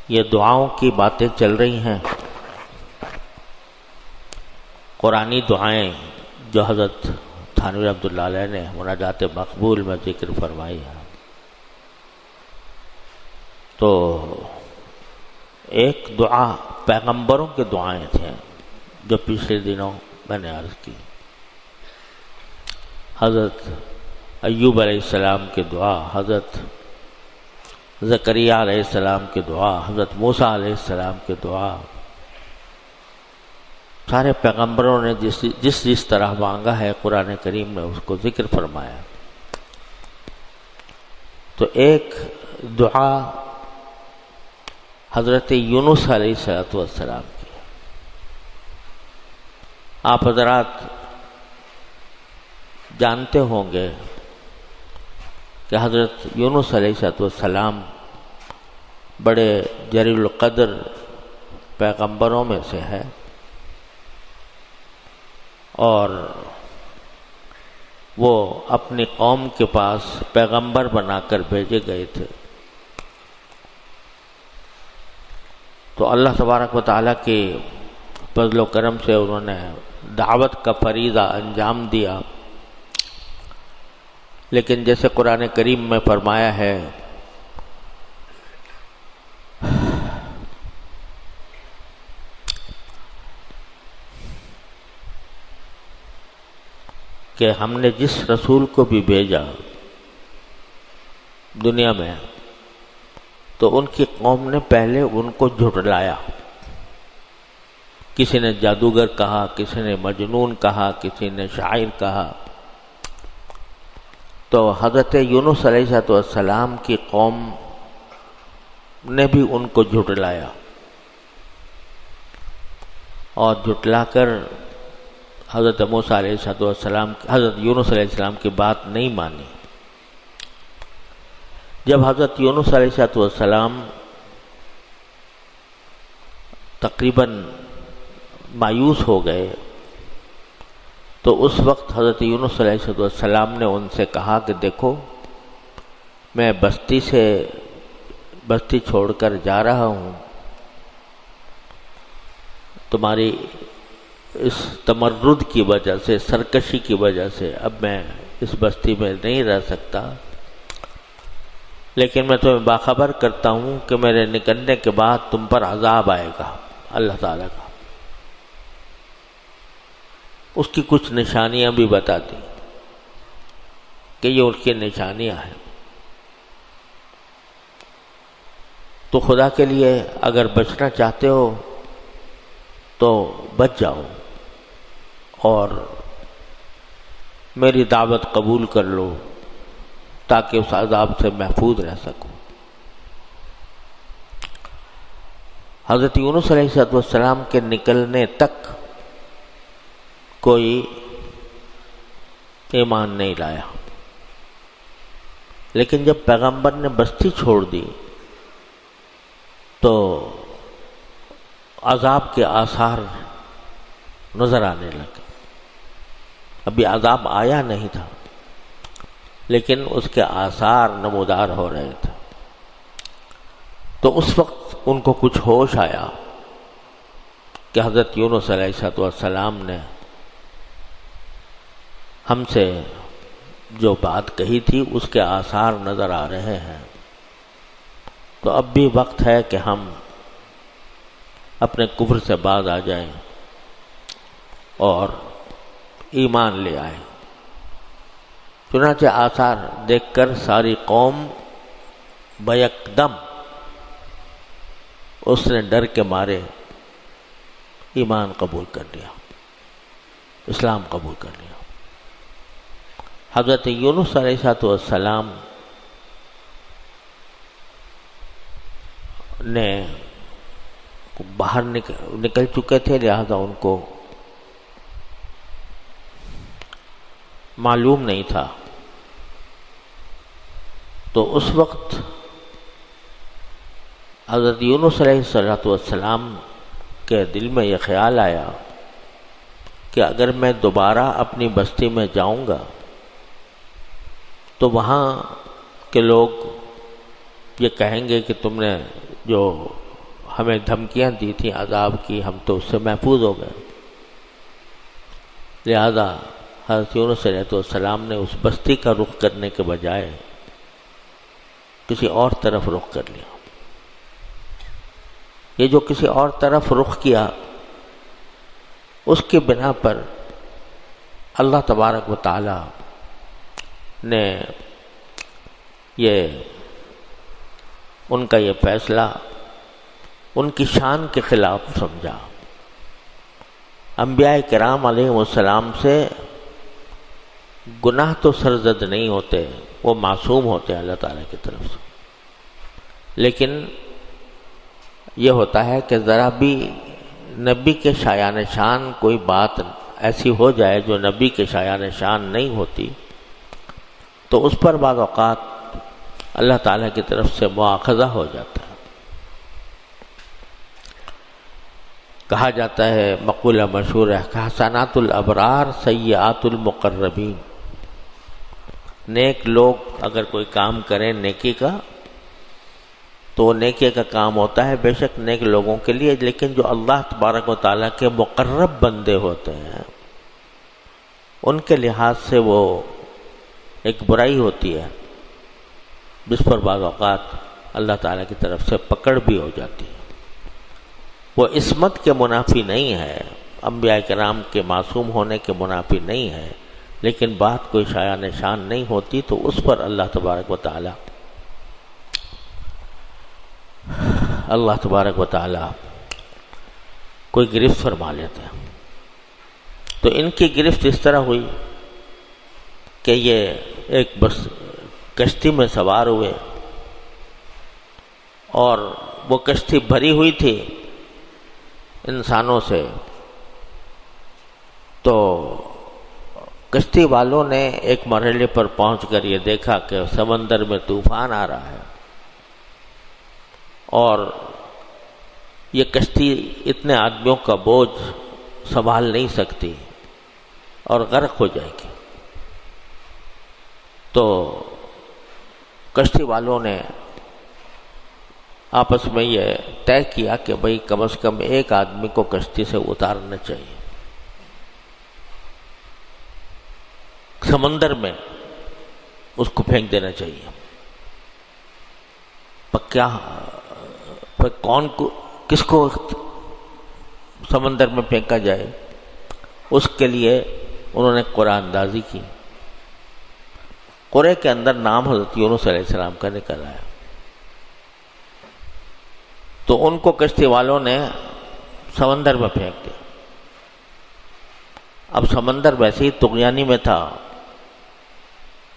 یہ دعاؤں کی باتیں چل رہی ہیں، قرآنی دعائیں جو حضرت تھانوی رحمۃ اللہ علیہ نے مناجات مقبول میں ذکر فرمائی ہے۔ تو ایک دعا پیغمبروں کے دعائیں تھے جو پچھلے دنوں میں نے عرض کی، حضرت ایوب علیہ السلام کی دعا، حضرت زکریا علیہ السلام کی دعا، حضرت موسیٰ علیہ السلام کی دعا، سارے پیغمبروں نے جس طرح مانگا ہے قرآن کریم نے اس کو ذکر فرمایا۔ تو ایک دعا حضرت یونس علیہ السلام کی، آپ حضرات جانتے ہوں گے کہ حضرت یونس علیہ السلام بڑے جلیل القدر پیغمبروں میں سے ہے، اور وہ اپنی قوم کے پاس پیغمبر بنا کر بھیجے گئے تھے۔ تو اللہ تبارک و تعالیٰ کے فضل و کرم سے انہوں نے دعوت کا فریضہ انجام دیا، لیکن جیسے قرآن کریم میں فرمایا ہے کہ ہم نے جس رسول کو بھی بھیجا دنیا میں تو ان کی قوم نے پہلے ان کو جھٹلایا، کسی نے جادوگر کہا، کسی نے مجنون کہا، کسی نے شاعر کہا۔ تو حضرت یونس علیہ السلام کی قوم نے بھی ان کو جھٹلایا، اور جھٹلا کر حضرت موسیٰ علیہ السلام، حضرت یونس علیہ السلام کی بات نہیں مانی۔ جب حضرت یونس علیہ السلام تقریباً مایوس ہو گئے تو اس وقت حضرت یونس علیہ السلام نے ان سے کہا کہ دیکھو، میں بستی چھوڑ کر جا رہا ہوں، تمہاری اس تمرد کی وجہ سے، سرکشی کی وجہ سے اب میں اس بستی میں نہیں رہ سکتا، لیکن میں تمہیں باخبر کرتا ہوں کہ میرے نکلنے کے بعد تم پر عذاب آئے گا اللہ تعالیٰ کا۔ اس کی کچھ نشانیاں بھی بتا دی کہ یہ اس کی نشانیاں ہیں۔ تو خدا کے لیے اگر بچنا چاہتے ہو تو بچ جاؤ اور میری دعوت قبول کر لو تاکہ اس عذاب سے محفوظ رہ سکو۔ حضرت یونس علیہ السلام کے نکلنے تک کوئی ایمان نہیں لایا، لیکن جب پیغمبر نے بستی چھوڑ دی تو عذاب کے آثار نظر آنے لگے۔ ابھی عذاب آیا نہیں تھا لیکن اس کے آثار نمودار ہو رہے تھے۔ تو اس وقت ان کو کچھ ہوش آیا کہ حضرت یونس علیہ السلام نے ہم سے جو بات کہی تھی اس کے آثار نظر آ رہے ہیں، تو اب بھی وقت ہے کہ ہم اپنے کفر سے باز آ جائیں اور ایمان لے آئیں۔ چنانچہ آثار دیکھ کر ساری قوم بیکدم اس نے ڈر کے مارے ایمان قبول کر لیا، اسلام قبول کر لیا۔ حضرت یونس علیہ السلام نے باہر نکل چکے تھے، لہذا ان کو معلوم نہیں تھا۔ تو اس وقت حضرت یونس علیہ السلام کے دل میں یہ خیال آیا کہ اگر میں دوبارہ اپنی بستی میں جاؤں گا تو وہاں کے لوگ یہ کہیں گے کہ تم نے جو ہمیں دھمکیاں دی تھیں عذاب کی، ہم تو اس سے محفوظ ہو گئے، لہذا حضرت یونس علیہ السلام نے اس بستی کا رخ کرنے کے بجائے کسی اور طرف رخ کر لیا۔ یہ جو کسی اور طرف رخ کیا، اس کی بنا پر اللہ تبارک و تعالی نے ان کا یہ فیصلہ ان کی شان کے خلاف سمجھا۔ انبیاء کرام علیہ السلام سے گناہ تو سرزد نہیں ہوتے، وہ معصوم ہوتے ہیں اللہ تعالیٰ کی طرف سے، لیکن یہ ہوتا ہے کہ ذرا بھی نبی کے شایان شان کوئی بات ایسی ہو جائے جو نبی کے شایان شان نہیں ہوتی، تو اس پر بعض اوقات اللہ تعالیٰ کی طرف سے مواخذہ ہو جاتا ہے۔ کہا جاتا ہے، مقولہ مشہور ہے، حسنات الابرار سیئات المقربین، نیک لوگ اگر کوئی کام کریں نیکی کا تو وہ نیکی کا کام ہوتا ہے بے شک نیک لوگوں کے لیے، لیکن جو اللہ تبارک و تعالیٰ کے مقرب بندے ہوتے ہیں ان کے لحاظ سے وہ ایک برائی ہوتی ہے جس پر بعض اوقات اللہ تعالیٰ کی طرف سے پکڑ بھی ہو جاتی ہے۔ وہ عصمت کے منافی نہیں ہے، انبیاء کرام کے معصوم ہونے کے منافی نہیں ہے، لیکن بات کوئی شایان شان نہیں ہوتی تو اس پر اللہ تبارک و تعالی کوئی گرفت فرما لیتے ہیں۔ تو ان کی گرفت اس طرح ہوئی کہ یہ ایک بس کشتی میں سوار ہوئے اور وہ کشتی بھری ہوئی تھی انسانوں سے، تو کشتی والوں نے ایک مرحلے پر پہنچ کر یہ دیکھا کہ سمندر میں طوفان آ رہا ہے اور یہ کشتی اتنے آدمیوں کا بوجھ سنبھال نہیں سکتی اور غرق ہو جائے گی۔ تو کشتی والوں نے آپس میں یہ طے کیا کہ بھئی کم از کم ایک آدمی کو کشتی سے اتارنا چاہیے، سمندر میں اس کو پھینک دینا چاہیے۔ کس کو سمندر میں پھینکا جائے، اس کے لیے انہوں نے قرآن اندازی کی۔ قرے کے اندر نام حضرت یونس علیہ السلام کا نکل آیا، تو ان کو کشتی والوں نے سمندر میں پھینک دیا۔ اب سمندر ویسے ہی طغیانی میں تھا،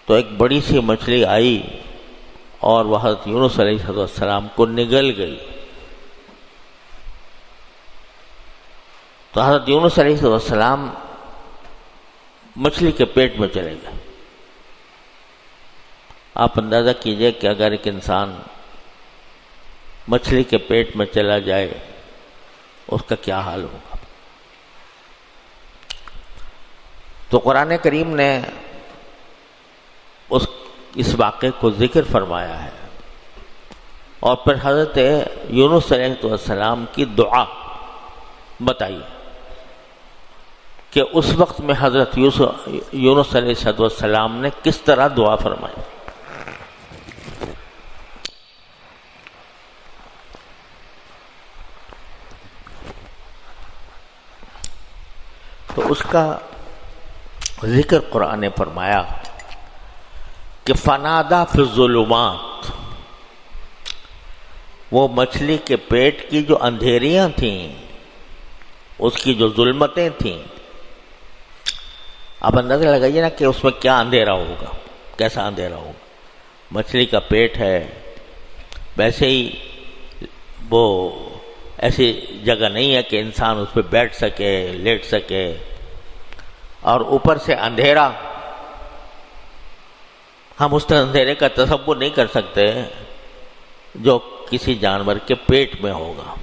تو ایک بڑی سی مچھلی آئی اور وہ حضرت یونس علیہ السلام کو نگل گئی۔ تو حضرت یونس علیہ السلام مچھلی کے پیٹ میں چلے گئے۔ آپ اندازہ کیجئے کہ اگر ایک انسان مچھلی کے پیٹ میں چلا جائے اس کا کیا حال ہوگا۔ تو قرآن کریم نے اس واقعے کو ذکر فرمایا ہے، اور پھر حضرت یونس علیہ السلام کی دعا بتائی کہ اس وقت میں حضرت یونس علیہ السلام نے کس طرح دعا فرمائی۔ تو اس کا ذکر قرآن نے فرمایا کہ فنادا فی الظلمات، وہ مچھلی کے پیٹ کی جو اندھیریاں تھیں، اس کی جو ظلمتیں تھیں، اب اندازہ لگائیے نا کہ اس میں کیا اندھیرا ہوگا، کیسا اندھیرا ہوگا۔ مچھلی کا پیٹ ہے، ویسے ہی وہ ایسی جگہ نہیں ہے کہ انسان اس پہ بیٹھ سکے، لیٹ سکے، اور اوپر سے اندھیرا، ہم اس اندھیرے کا تصور نہیں کر سکتے جو کسی جانور کے پیٹ میں ہوگا۔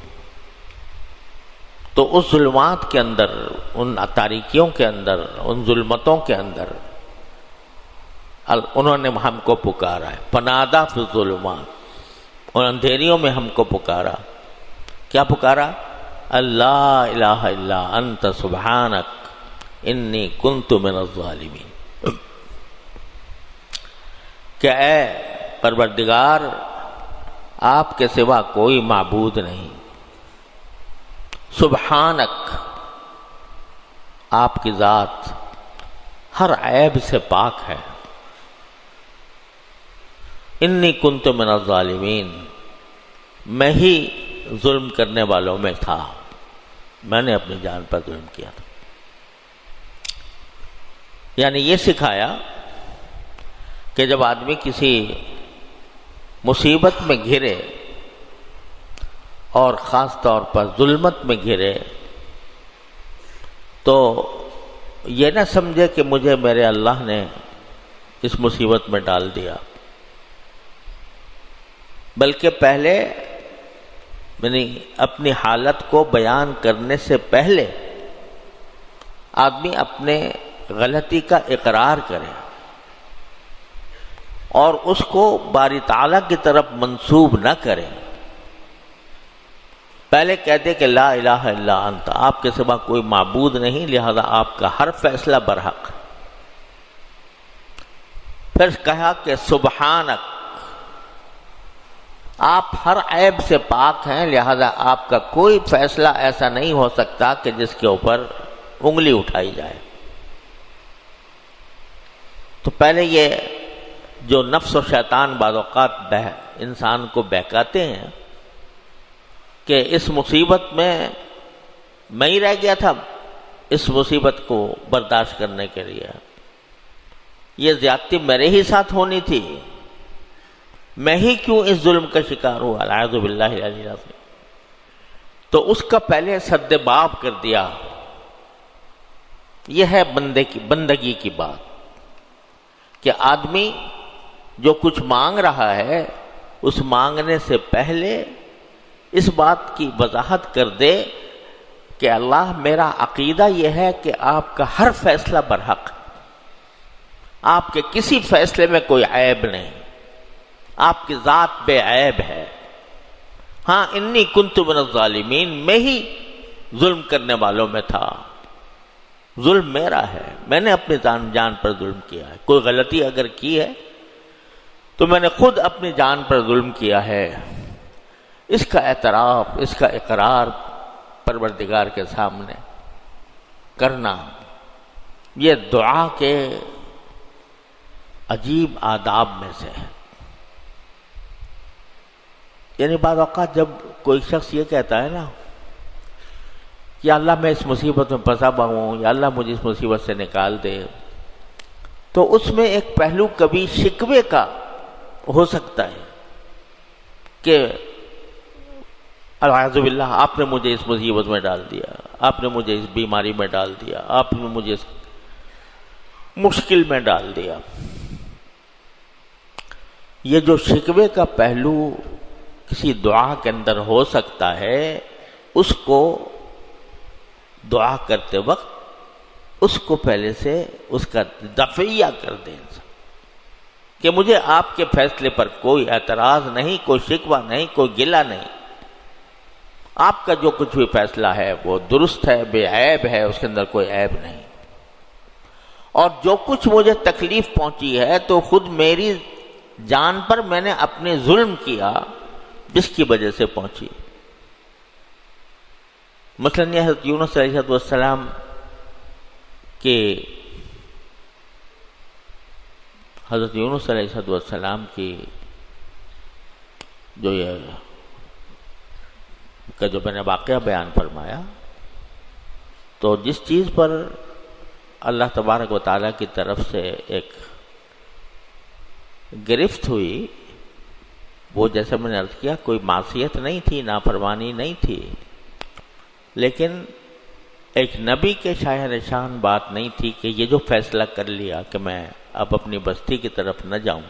تو اس ظلمات کے اندر، ان تاریکیوں کے اندر، ان ظلمتوں کے اندر انہوں نے ہم کو پکارا ہے، فنادا فی الظلمات، اور اندھیریوں میں ہم کو پکارا کیا پکارا؟ اللہ الہ الا انت سبحانک انی کنت من الظالمین، کہ اے پروردگار آپ کے سوا کوئی معبود نہیں، سبحانک آپ کی ذات ہر عیب سے پاک ہے، انی کنت من الظالمین میں ہی ظلم کرنے والوں میں تھا، میں نے اپنی جان پر ظلم کیا تھا۔ یعنی یہ سکھایا کہ جب آدمی کسی مصیبت میں گھرے اور خاص طور پر ظلمت میں گھرے تو یہ نہ سمجھے کہ مجھے میرے اللہ نے اس مصیبت میں ڈال دیا، بلکہ پہلے یعنی اپنی حالت کو بیان کرنے سے پہلے آدمی اپنے غلطی کا اقرار کرے اور اس کو باری تعالیٰ کی طرف منسوب نہ کرے، پہلے کہتے کہ لا الہ الا انت آپ کے سوا کوئی معبود نہیں، لہذا آپ کا ہر فیصلہ برحق، پھر کہا کہ سبحانک آپ ہر عیب سے پاک ہیں، لہذا آپ کا کوئی فیصلہ ایسا نہیں ہو سکتا کہ جس کے اوپر انگلی اٹھائی جائے۔ تو پہلے یہ جو نفس و شیطان بعض اوقات انسان کو بہکاتے ہیں کہ اس مصیبت میں ہی رہ گیا تھا اس مصیبت کو برداشت کرنے کے لیے، یہ زیادتی میرے ہی ساتھ ہونی تھی، میں ہی کیوں اس ظلم کا شکار ہوا، اعوذ باللہ العلی العظیم۔ تو اس کا پہلے سد باب کر دیا۔ یہ ہے بندگی کی بات کہ آدمی جو کچھ مانگ رہا ہے اس مانگنے سے پہلے اس بات کی وضاحت کر دے کہ اللہ میرا عقیدہ یہ ہے کہ آپ کا ہر فیصلہ برحق، آپ کے کسی فیصلے میں کوئی عیب نہیں، آپ کی ذات بے عیب ہے، ہاں انی کنت من الظالمین میں ہی ظلم کرنے والوں میں تھا، ظلم میرا ہے، میں نے اپنی جان پر ظلم کیا ہے، کوئی غلطی اگر کی ہے تو میں نے خود اپنی جان پر ظلم کیا ہے، اس کا اعتراف، اس کا اقرار پروردگار کے سامنے کرنا، یہ دعا کے عجیب آداب میں سے ہے۔ یعنی بعض اوقات جب کوئی شخص یہ کہتا ہے نا یا اللہ میں اس مصیبت میں پھنسا ہوا ہوں، یا اللہ مجھے اس مصیبت سے نکال دے، تو اس میں ایک پہلو کبھی شکوے کا ہو سکتا ہے کہ اعوذ باللہ آپ نے مجھے اس مصیبت میں ڈال دیا، آپ نے مجھے اس بیماری میں ڈال دیا، آپ نے مجھے اس مشکل میں ڈال دیا۔ یہ جو شکوے کا پہلو کسی دعا کے اندر ہو سکتا ہے، اس کو دعا کرتے وقت اس کو پہلے سے اس کا دفعیہ کر دیں کہ مجھے آپ کے فیصلے پر کوئی اعتراض نہیں، کوئی شکوہ نہیں، کوئی گلہ نہیں، آپ کا جو کچھ بھی فیصلہ ہے وہ درست ہے، بے عیب ہے، اس کے اندر کوئی عیب نہیں، اور جو کچھ مجھے تکلیف پہنچی ہے تو خود میری جان پر میں نے اپنے ظلم کیا جس کی وجہ سے پہنچی۔ مثلاً یہ حضرت یونس علیہ السلام حضرت یونس علیہ السلام کی جو میں نے واقعہ بیان فرمایا، تو جس چیز پر اللہ تبارک و تعالیٰ کی طرف سے ایک گرفت ہوئی، وہ جیسے میں نے عرض کیا کوئی معصیت نہیں تھی، نافرمانی نہیں تھی، لیکن ایک نبی کے شاہر شان بات نہیں تھی کہ یہ جو فیصلہ کر لیا کہ میں اب اپنی بستی کی طرف نہ جاؤں،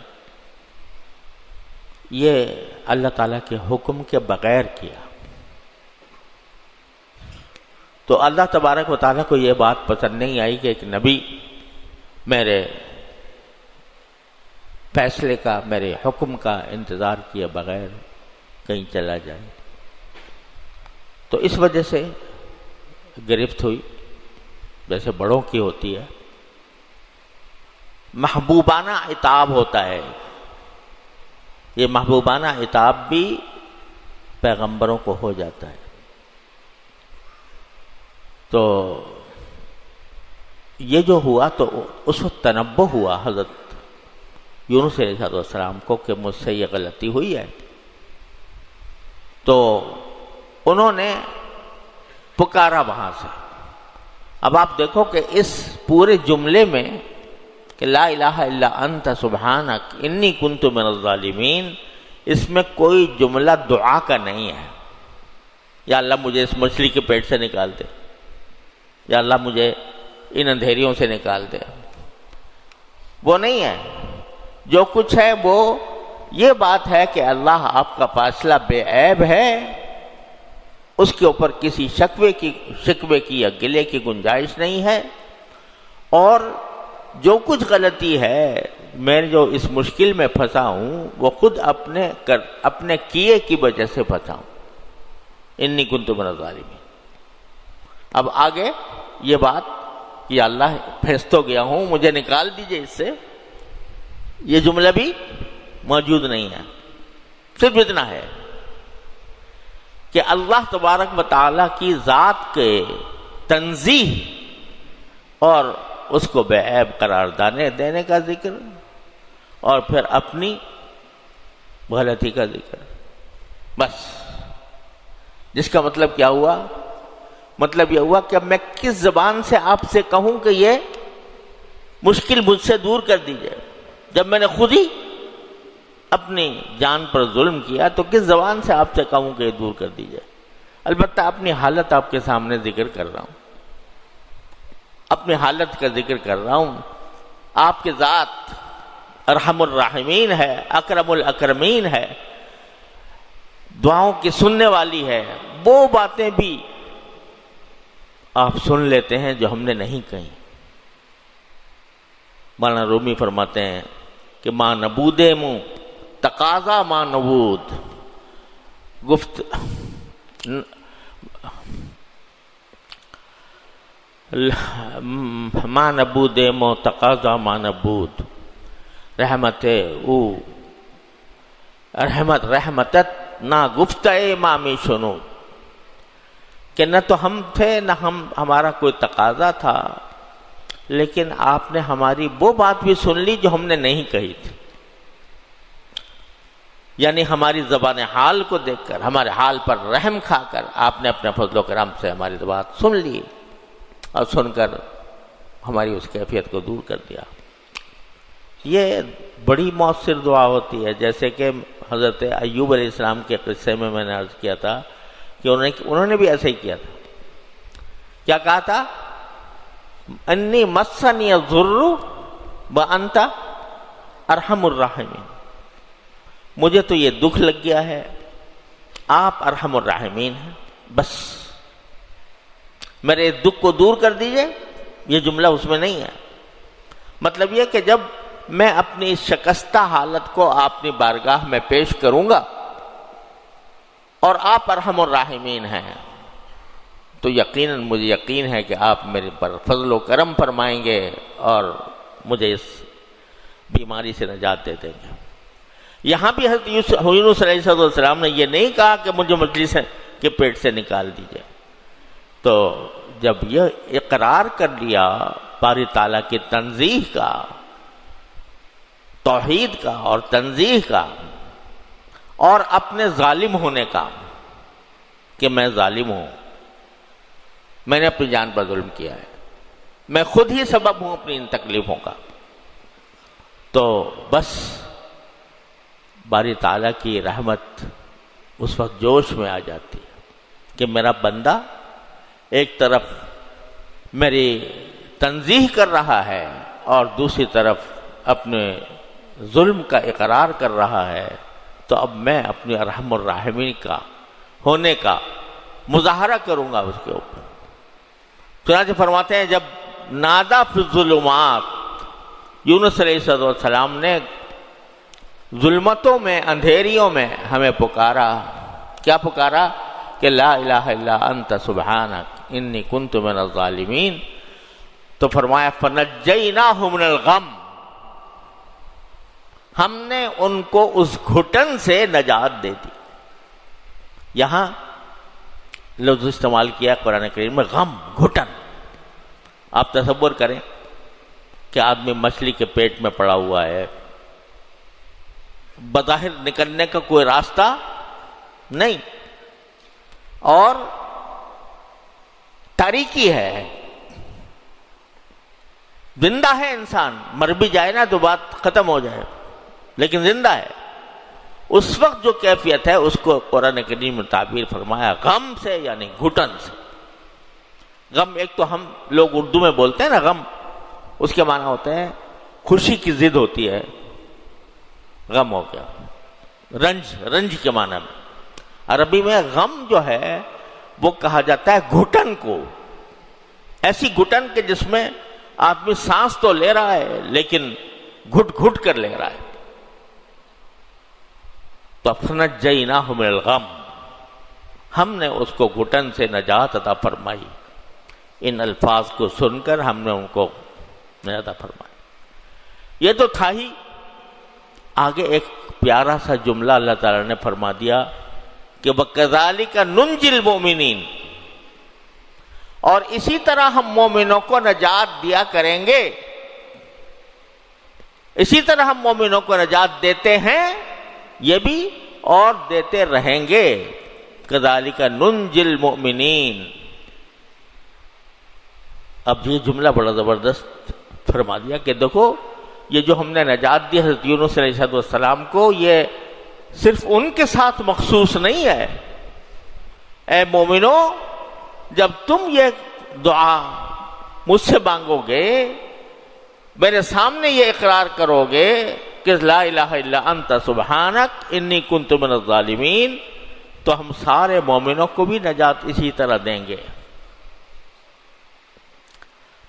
یہ اللہ تعالیٰ کے حکم کے بغیر کیا۔ تو اللہ تبارک و تعالیٰ کو یہ بات پسند نہیں آئی کہ ایک نبی میرے فیصلے کا، میرے حکم کا انتظار کیے بغیر کہیں چلا جائے۔ تو اس وجہ سے گرفت ہوئی، جیسے بڑوں کی ہوتی ہے۔ محبوبانہ عتاب ہوتا ہے، یہ محبوبانہ عتاب بھی پیغمبروں کو ہو جاتا ہے۔ تو یہ جو ہوا تو اس وقت تنبہ ہوا حضرت یونس علیہ السلام کو کہ مجھ سے یہ غلطی ہوئی ہے، تو انہوں نے پکارا وہاں سے۔ اب آپ دیکھو کہ اس پورے جملے میں کہ لا الہ الا انت سبحانک انی کنت من الظالمین، اس میں کوئی جملہ دعا کا نہیں ہے، یا اللہ مجھے اس مچھلی کے پیٹ سے نکال دے، یا اللہ مجھے ان اندھیریوں سے نکال دے، وہ نہیں ہے۔ جو کچھ ہے وہ یہ بات ہے کہ اللہ آپ کا فیصلہ بے عیب ہے، اس کے اوپر کسی شکوے کی یا گلے کی گنجائش نہیں ہے، اور جو کچھ غلطی ہے میں جو اس مشکل میں پھنسا ہوں وہ خود اپنے کیے کی وجہ سے پھنسا ہوں، انی کنت من الظالمین۔ اب آگے یہ بات کہ اللہ پھنس تو گیا ہوں، مجھے نکال دیجئے اس سے، یہ جملہ بھی موجود نہیں ہے۔ صرف اتنا ہے کہ اللہ تبارک و تعالیٰ کی ذات کے تنزیہ اور اس کو بے عیب قرار دینے کا ذکر، اور پھر اپنی غلطی کا ذکر، بس۔ جس کا مطلب کیا ہوا؟ مطلب یہ ہوا کہ اب میں کس زبان سے آپ سے کہوں کہ یہ مشکل مجھ سے دور کر دیجئے، جب میں نے خود ہی اپنی جان پر ظلم کیا تو کس زبان سے آپ سے کہوں کہ یہ دور کر دیجئے۔ البتہ اپنی حالت آپ کے سامنے ذکر کر رہا ہوں، اپنی حالت کا ذکر کر رہا ہوں۔ آپ کی ذات ارحم الراحمین ہے، اکرم الاکرمین ہے، دعاؤں کی سننے والی ہے، وہ باتیں بھی آپ سن لیتے ہیں جو ہم نے نہیں کہیں۔ مولانا رومی فرماتے ہیں کہ ماں نبود منہ تقاضا ماں نبود، ماں نبود مو تقاضا ماں نبود، رحمتت نہ گفتہ امامی شنود، کہ نہ تو ہم تھے نہ ہمارا کوئی تقاضا تھا، لیکن آپ نے ہماری وہ بات بھی سن لی جو ہم نے نہیں کہی تھی۔ یعنی ہماری زبان حال کو دیکھ کر، ہمارے حال پر رحم کھا کر آپ نے اپنے فضل و کرم سے ہماری بات سن لی، اور سن کر ہماری اس کیفیت کو دور کر دیا۔ یہ بڑی مؤثر دعا ہوتی ہے، جیسے کہ حضرت ایوب علیہ السلام کے قصے میں نے عرض کیا تھا کہ انہوں نے بھی ایسے ہی کیا تھا۔ کیا کہا تھا؟ انی مسنی الضر وانت ارحم الراحمین، مجھے تو یہ دکھ لگ گیا ہے، آپ ارحم الراحمین ہیں، بس میرے دکھ کو دور کر دیجئے۔ یہ جملہ اس میں نہیں ہے۔ مطلب یہ کہ جب میں اپنی اس شکستہ حالت کو اپنی بارگاہ میں پیش کروں گا اور آپ ارحم الراحمین ہیں، تو یقیناً مجھے یقین ہے کہ آپ میرے پر فضل و کرم فرمائیں گے اور مجھے اس بیماری سے نجات دے دیں گے۔ یہاں بھی حضرت یونس علیہ السلام نے یہ نہیں کہا کہ مجھے مچھلی کے پیٹ سے نکال دیجئے۔ تو جب یہ اقرار کر لیا باری تعالیٰ کی تنزیہ کا، توحید کا اور تنزیہ کا، اور اپنے ظالم ہونے کا کہ میں ظالم ہوں، میں نے اپنی جان پر ظلم کیا ہے، میں خود ہی سبب ہوں اپنی ان تکلیفوں کا، تو بس باری تعالیٰ کی رحمت اس وقت جوش میں آ جاتی ہے کہ میرا بندہ ایک طرف میری تنزیہ کر رہا ہے اور دوسری طرف اپنے ظلم کا اقرار کر رہا ہے، تو اب میں اپنی ارحم الراحمین کا ہونے کا مظاہرہ کروں گا اس کے اوپر۔ چنانچہ فرماتے ہیں جب نادا فی الظلمات، یونس علیہ السلام نے ظلمتوں میں، اندھیریوں میں ہمیں پکارا، کیا پکارا؟ کہ لا الہ الا انت سبحانک انی کنت من الظالمین، تو فرمایا فنجیناہ من الغم، ہم نے ان کو اس گھٹن سے نجات دے دی۔ یہاں لفظ استعمال کیا قرآن کریم میں غم، گھٹن۔ آپ تصور کریں کہ آدمی مچھلی کے پیٹ میں پڑا ہوا ہے، بظاہر نکلنے کا کوئی راستہ نہیں، اور تاریکی ہے، زندہ ہے انسان، مر بھی جائے نا تو بات ختم ہو جائے، لیکن زندہ ہے۔ اس وقت جو کیفیت ہے اس کو قرآن کریم میں تعبیر فرمایا غم سے، یعنی گھٹن سے۔ غم ایک تو ہم لوگ اردو میں بولتے ہیں نا غم، اس کے معنی ہوتے ہیں خوشی کی ضد ہوتی ہے، غم ہو گیا، رنج، رنج کے معنی میں۔ عربی میں غم جو ہے وہ کہا جاتا ہے گھٹن کو، ایسی گھٹن کہ جس میں آدمی سانس تو لے رہا ہے لیکن گھٹ گھٹ کر لے رہا ہے۔ تو فنجیناہ من الغم، ہم نے اس کو گھٹن سے نجات عطا فرمائی۔ ان الفاظ کو سن کر ہم نے ان کو نجات عطا فرمائی۔ یہ تو تھا ہی، آگے ایک پیارا سا جملہ اللہ تعالیٰ نے فرما دیا کہ وَكَذَلِكَ نُنْجِي الْمُؤْمِنِينَ، اور اسی طرح ہم مومنوں کو نجات دیا کریں گے، اسی طرح ہم مومنوں کو نجات دیتے ہیں یہ بھی اور دیتے رہیں گے۔ كَذَلِكَ نُنْجِي الْمُؤْمِنِينَ۔ اب یہ جملہ بڑا زبردست فرما دیا کہ دیکھو یہ جو ہم نے نجات دی حضرت یونس علیہ السلام کو، یہ صرف ان کے ساتھ مخصوص نہیں ہے۔ اے مومنو، جب تم یہ دعا مجھ سے مانگو گے، میرے سامنے یہ اقرار کرو گے کہ لا الہ الا انت سبحانک انی کنت من الظالمین، تو ہم سارے مومنوں کو بھی نجات اسی طرح دیں گے۔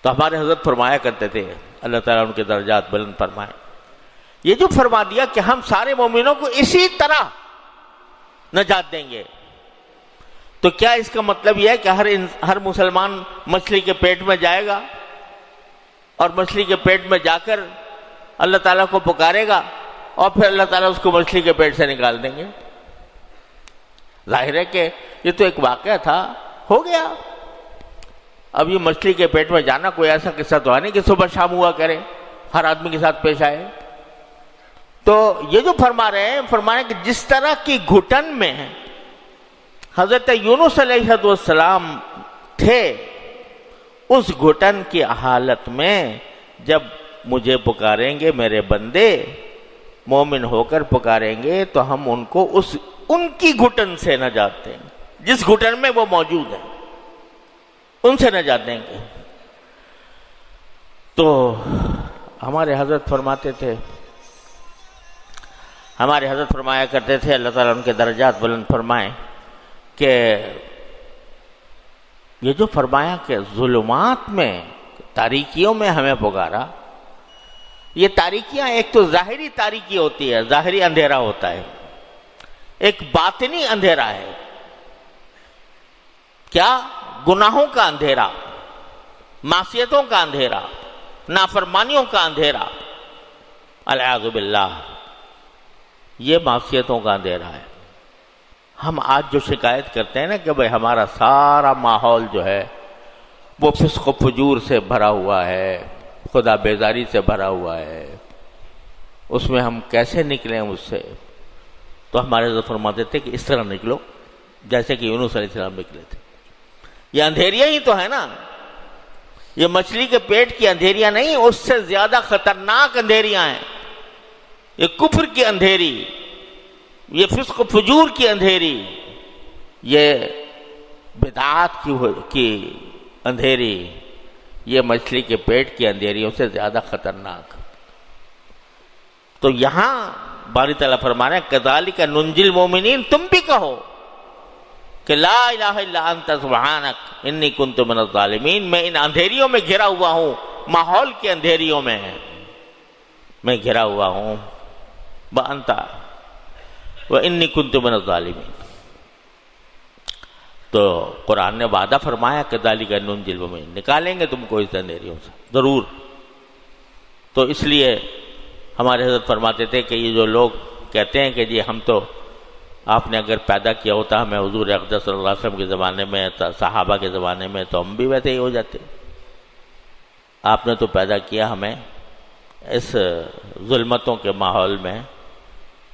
تو ہمارے حضرت فرمایا کرتے تھے، اللہ تعالیٰ ان کے درجات بلند فرمائے، یہ جو فرما دیا کہ ہم سارے مومنوں کو اسی طرح نجات دیں گے، تو کیا اس کا مطلب یہ ہے کہ ہر مسلمان مچھلی کے پیٹ میں جائے گا اور مچھلی کے پیٹ میں جا کر اللہ تعالیٰ کو پکارے گا اور پھر اللہ تعالیٰ اس کو مچھلی کے پیٹ سے نکال دیں گے؟ ظاہر ہے کہ یہ تو ایک واقعہ تھا، ہو گیا۔ اب یہ مچھلی کے پیٹ میں جانا کوئی ایسا قصہ تو ہے نہیں کہ صبح شام ہوا کرے، ہر آدمی کے ساتھ پیش آئے۔ تو یہ جو فرما رہے ہیں کہ جس طرح کی گھٹن میں حضرت یونس علیہ السلام تھے، اس گھٹن کی حالت میں جب مجھے پکاریں گے میرے بندے، مومن ہو کر پکاریں گے، تو ہم ان کو ان کی گھٹن سے نجات دیں گے، جس گھٹن میں وہ موجود ہیں ان سے نجات دیں گے۔ تو ہمارے حضرت فرماتے تھے، ہمارے حضرت فرمایا کرتے تھے، اللہ تعالیٰ ان کے درجات بلند فرمائے، کہ یہ جو فرمایا کہ ظلمات میں، تاریکیوں میں ہمیں پکارا، یہ تاریکیاں ایک تو ظاہری تاریکی ہوتی ہے، ظاہری اندھیرا ہوتا ہے، ایک باطنی اندھیرا ہے۔ کیا؟ گناہوں کا اندھیرا، معصیتوں کا اندھیرا، نافرمانیوں کا اندھیرا، العیاذ باللہ، یہ معصیتوں کا اندھیرا ہے۔ ہم آج جو شکایت کرتے ہیں نا کہ بھئی ہمارا سارا ماحول جو ہے وہ فسق و فجور سے بھرا ہوا ہے، خدا بیزاری سے بھرا ہوا ہے، اس میں ہم کیسے نکلیں اس سے؟ تو ہمارے حضرت فرماتے تھے کہ اس طرح نکلو جیسے کہ یونس علیہ السلام نکلے تھے۔ یہ اندھیریاں ہی تو ہے نا، یہ مچھلی کے پیٹ کی اندھیریاں نہیں، اس سے زیادہ خطرناک اندھیریاں ہیں۔ یہ کفر کی اندھیری، یہ فسق و فجور کی اندھیری، یہ بدعات کی اندھیری، یہ مچھلی کے پیٹ کی اندھیریوں سے زیادہ خطرناک۔ تو یہاں باری تعالیٰ فرما رہے ہیں کذالک ننجی المؤمنین، تم بھی کہو کہ لا الہ الا انت سبحانک انی کنت من الظالمین، میں ان اندھیریوں میں گھرا ہوا ہوں، ماحول کے اندھیریوں میں میں گھرا ہوا ہوں، وانت وانی کنت من الظالمین۔ تو قرآن نے وعدہ فرمایا کہ ذالک ننجی المؤمنین، نکالیں گے تم کو اس اندھیریوں سے ضرور۔ تو اس لیے ہمارے حضرت فرماتے تھے کہ یہ جو لوگ کہتے ہیں کہ جی ہم تو آپ نے اگر پیدا کیا ہوتا ہمیں حضور اقدس صلی اللہ علیہ وسلم کے زمانے میں، صحابہ کے زمانے میں، تو ہم بھی ویسے ہی ہو جاتے۔ آپ نے تو پیدا کیا ہمیں اس ظلمتوں کے ماحول میں،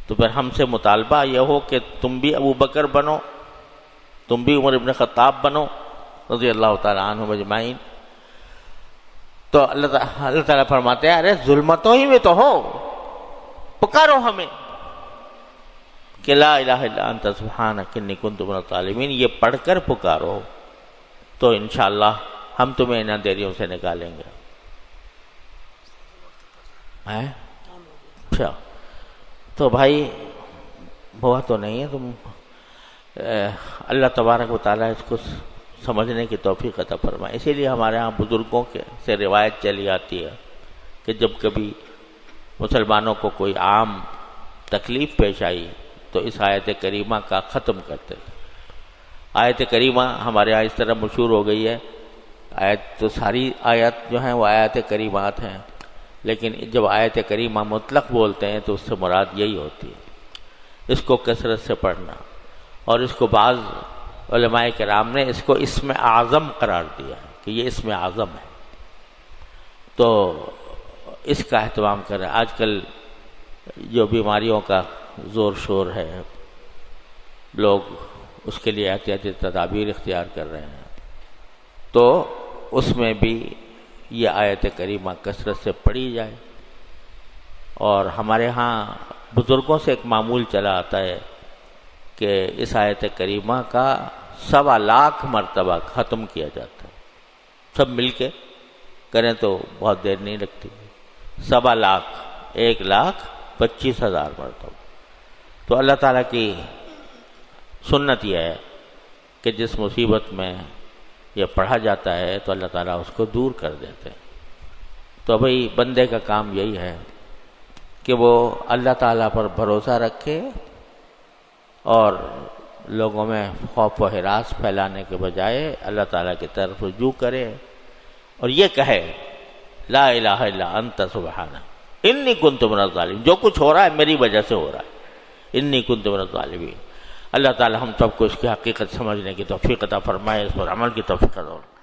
تو پھر ہم سے مطالبہ یہ ہو کہ تم بھی ابو بکر بنو، تم بھی عمر ابن خطاب بنو رضی اللہ تعالیٰ عنہم اجمعین۔ تو اللہ تعالیٰ فرماتے ہیں ارے ظلمتوں ہی میں تو ہو، پکارو ہمیں کہ لا الہ الا انت سبحانک انی کنت من الظالمین، یہ پڑھ کر پکارو تو انشاءاللہ ہم تمہیں ان اندھیریوں سے نکالیں گے۔ اچھا تو بھائی ہوا تو نہیں ہے، تم اللہ تبارک و تعالیٰ اس کو سمجھنے کی توفیق عطا فرمائے۔ اسی لیے ہمارے ہاں بزرگوں سے روایت چلی آتی ہے کہ جب کبھی مسلمانوں کو کوئی عام تکلیف پیش آئی تو اس آیت کریمہ کا ختم کرتے۔ آیت کریمہ ہمارے ہاں اس طرح مشہور ہو گئی ہے، آیت تو ساری آیت جو ہیں وہ آیت کریمات ہیں، لیکن جب آیت کریمہ مطلق بولتے ہیں تو اس سے مراد یہی ہوتی ہے، اس کو کثرت سے پڑھنا۔ اور اس کو بعض علماء کرام نے اس کو اسم اعظم قرار دیا ہے کہ یہ اسم اعظم ہے، تو اس کا اہتمام کریں۔ آج کل جو بیماریوں کا زور شور ہے، لوگ اس کے لیے احتیاطی تدابیر اختیار کر رہے ہیں، تو اس میں بھی یہ آیت کریمہ کثرت سے پڑھی جائے۔ اور ہمارے ہاں بزرگوں سے ایک معمول چلا آتا ہے کہ اس آیت کریمہ کا 1.25 لاکھ مرتبہ ختم کیا جاتا ہے، سب مل کے کریں تو بہت دیر نہیں لگتی، 1.25 لاکھ، 1,25,000 مرتبہ۔ تو اللہ تعالیٰ کی سنت یہ ہے کہ جس مصیبت میں یہ پڑھا جاتا ہے تو اللہ تعالیٰ اس کو دور کر دیتے ہیں۔ تو بھئی بندے کا کام یہی ہے کہ وہ اللہ تعالیٰ پر بھروسہ رکھے اور لوگوں میں خوف و ہراس پھیلانے کے بجائے اللہ تعالیٰ کی طرف رجوع کرے اور یہ کہے لا الہ الا انت سبحانک انی کنت من الظالمین، جو کچھ ہو رہا ہے میری وجہ سے ہو رہا ہے، انی کنت من الظالمین۔ اللہ تعالیٰ ہم سب کو اس کی حقیقت سمجھنے کی توفیق عطا فرمائے، اس پر عمل کی توفیق عطا فرمائے۔